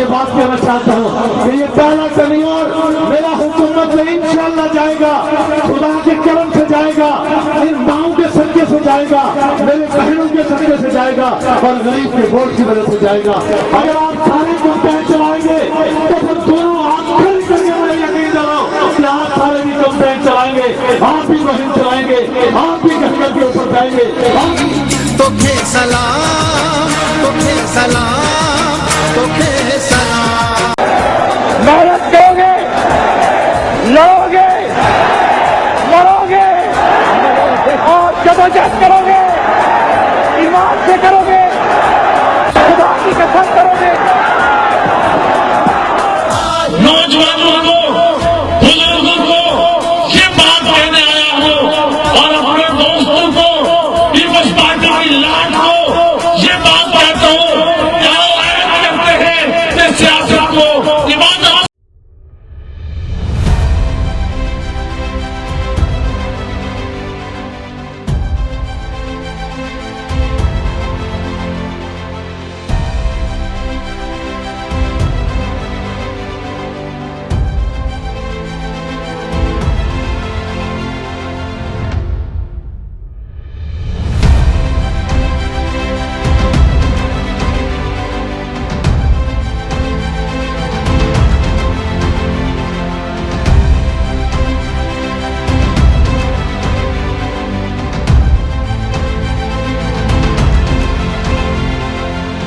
ये बात कहना चाहता हूँ कि ये पहला शनिवार मेरा हुकूमत में इंशाअल्लाह जाएगा, खुदा के करम से जाएगा, इन माओं के सदके से जाएगा, मेरे बहनों के सदके से जाएगा और गरीब के वोट की वजह से जाएगा। अगर आप सारे कंपेन चलाएंगे तो फिर दोनों हाथ खड़े करके मैं यकीन दिलाऊं कि आप सारे भी कंपेन चलाएंगे, आप भी मुहिम चलाएंगे, आप भी गहकर के ऊपर जाएंगे। तोखे सलाम, तोखे सलाम, तोखे सलाम। मेहनत करोगे, लड़ोगे, मरोगे और जबरदस्त करोगे।